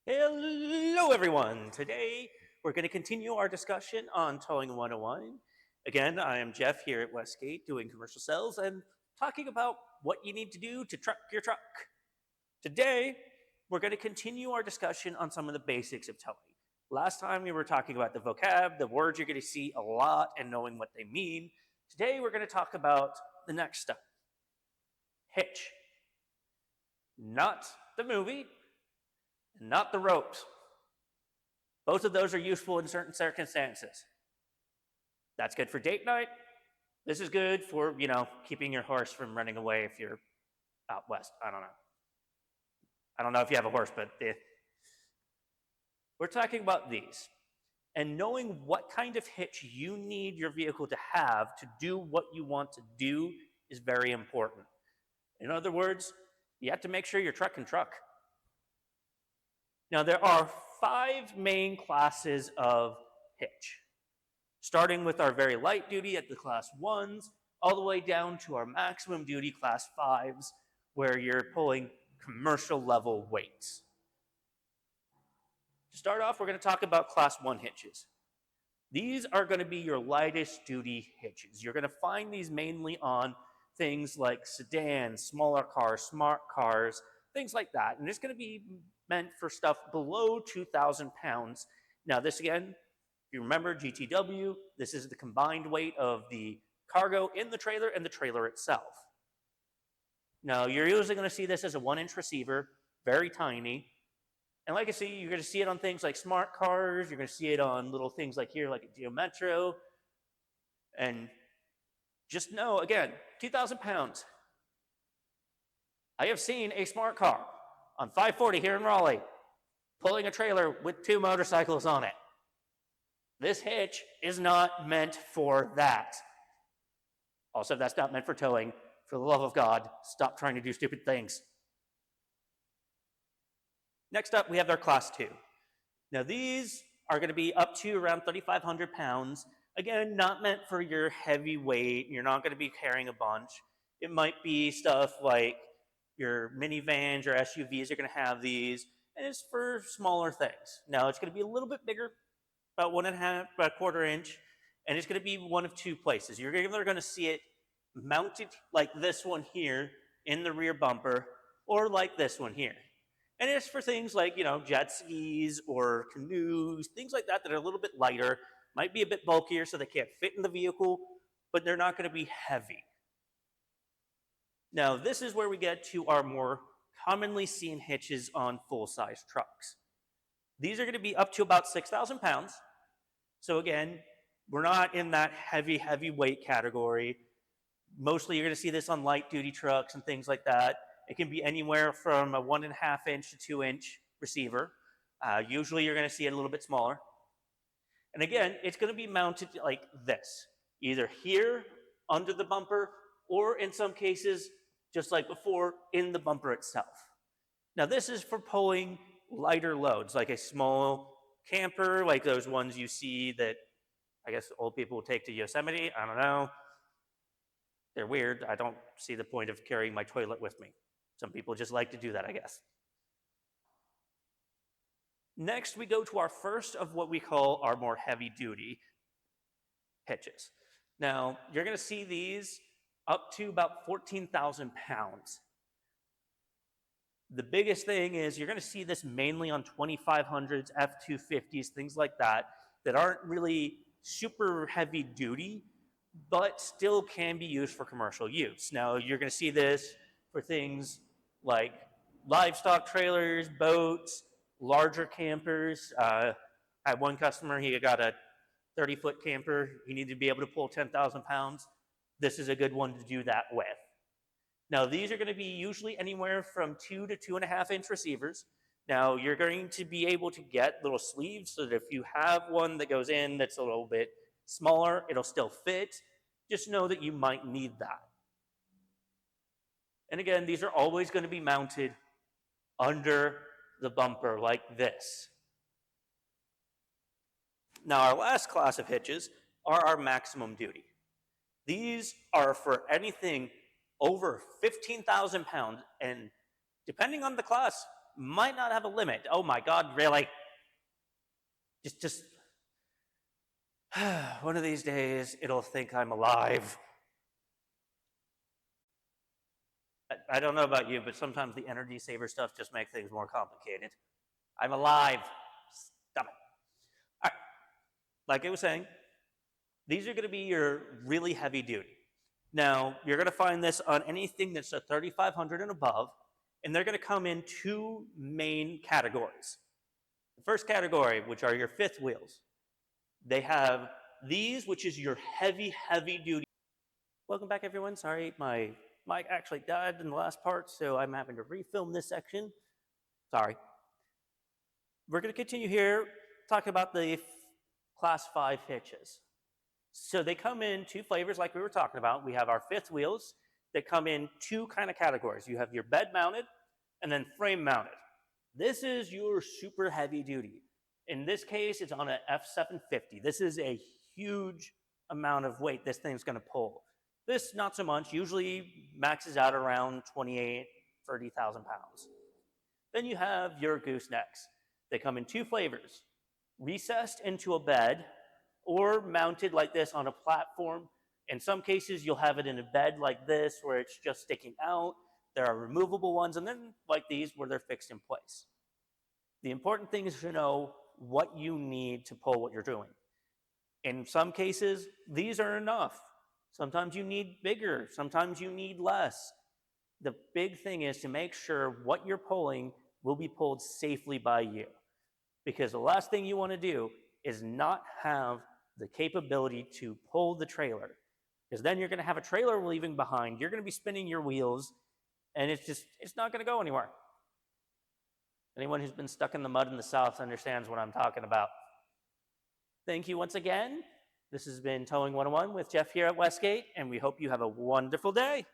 Hello, everyone. Today, we're going to continue our discussion on Towing 101. Again, I am Jeff here at Westgate doing commercial sales and talking about what you need to do to truck your truck. Today, we're going to continue our discussion on some of the basics of towing. Last time, we were talking about the vocab, the words you're going to see a lot, and knowing what they mean. Today, we're going to talk about the next step hitch. Not the movie, not the ropes. Both of those are useful in certain circumstances. That's good for date night. This is good for, keeping your horse from running away if you're out west. I don't know. I don't know if you have a horse, but we're talking about these. And knowing what kind of hitch you need your vehicle to have to do what you want to do is very important. In other words, you have to make sure your truck can truck. Now, there are 5 main classes of hitch, starting with our very light duty at the class 1s, all the way down to our maximum duty class 5s, where you're pulling commercial level weights. To start off, we're going to talk about class 1 hitches. These are going to be your lightest duty hitches. You're going to find these mainly on things like sedans, smaller cars, smart cars, things like that. And it's going to be meant for stuff below 2,000 pounds. Now, this again, if you remember GTW, this is the combined weight of the cargo in the trailer and the trailer itself. Now, you're usually going to see this as a 1-inch receiver, very tiny. And like I say, you're going to see it on things like smart cars. You're going to see it on little things like here, like a Geo Metro. And just know, again, 2,000 pounds. I have seen a smart car on 540 here in Raleigh pulling a trailer with 2 motorcycles on it. This hitch is not meant for that. Also, that's not meant for towing. For the love of God, stop trying to do stupid things. Next up, we have our class 2. Now, these are going to be up to around 3,500 pounds. Again, not meant for your heavy weight. You're not going to be carrying a bunch. It might be stuff like your minivans or SUVs are going to have these, and it's for smaller things. Now, it's going to be a little bit bigger, about 1.5, about 1/4 inch, and it's going to be one of 2 places. You're either going to see it mounted like this one here in the rear bumper, or like this one here. And it's for things like, jet skis or canoes, things like that that are a little bit lighter, might be a bit bulkier so they can't fit in the vehicle, but they're not going to be heavy. Now, this is where we get to our more commonly seen hitches on full-size trucks. These are going to be up to about 6,000 pounds. So again, we're not in that heavy, heavy weight category. Mostly you're going to see this on light-duty trucks and things like that. It can be anywhere from a 1.5 inch to 2 inch receiver. Usually you're going to see it a little bit smaller. And again, it's going to be mounted like this, either here under the bumper, or in some cases, just like before, in the bumper itself. Now, this is for pulling lighter loads, like a small camper, like those ones you see that I guess old people will take to Yosemite. I don't know. They're weird. I don't see the point of carrying my toilet with me. Some people just like to do that, I guess. Next, we go to our first of what we call our more heavy-duty hitches. Now, you're going to see these up to about 14,000 pounds. The biggest thing is you're going to see this mainly on 2500s, F-250s, things like that, that aren't really super heavy-duty, but still can be used for commercial use. Now, you're going to see this for things like livestock trailers, boats, larger campers. I had one customer, he got a 30-foot camper. He needed to be able to pull 10,000 pounds. This is a good one to do that with. Now, these are going to be usually anywhere from 2 to 2.5 inch receivers. Now, you're going to be able to get little sleeves so that if you have one that goes in that's a little bit smaller, it'll still fit. Just know that you might need that. And again, these are always going to be mounted under the bumper like this. Now, our last class of hitches are our maximum duty. These are for anything over 15,000 pounds, and depending on the class, might not have a limit. Oh my God, really? Just one of these days, it'll think I'm alive. I don't know about you, but sometimes the energy saver stuff just makes things more complicated. I'm alive. Stop it. All right. Like I was saying, these are going to be your really heavy duty. Now, you're going to find this on anything that's a 3500 and above, and they're going to come in two main categories. The first category, which are your fifth wheels, they have these, which is your heavy, heavy duty. Welcome back, everyone. Sorry, my mic actually died in the last part, so I'm having to refilm this section. Sorry. We're going to continue here talking about the Class 5 hitches. So they come in two flavors like we were talking about. We have our fifth wheels that come in two kind of categories. You have your bed mounted and then frame mounted. This is your super heavy duty. In this case, it's on an F750. This is a huge amount of weight this thing's going to pull. This, not so much, usually maxes out around 28, 30,000 pounds. Then you have your goosenecks. They come in two flavors, recessed into a bed or mounted like this on a platform. In some cases, you'll have it in a bed like this where it's just sticking out. There are removable ones, and then like these where they're fixed in place. The important thing is to know what you need to pull what you're doing. In some cases, these are enough. Sometimes you need bigger, sometimes you need less. The big thing is to make sure what you're pulling will be pulled safely by you. Because the last thing you want to do is not have the capability to pull the trailer. Because then you're going to have a trailer leaving behind, you're going to be spinning your wheels, and it's not going to go anywhere. Anyone who's been stuck in the mud in the South understands what I'm talking about. Thank you once again. This has been Towing 101 with Jeff here at Westgate, and we hope you have a wonderful day.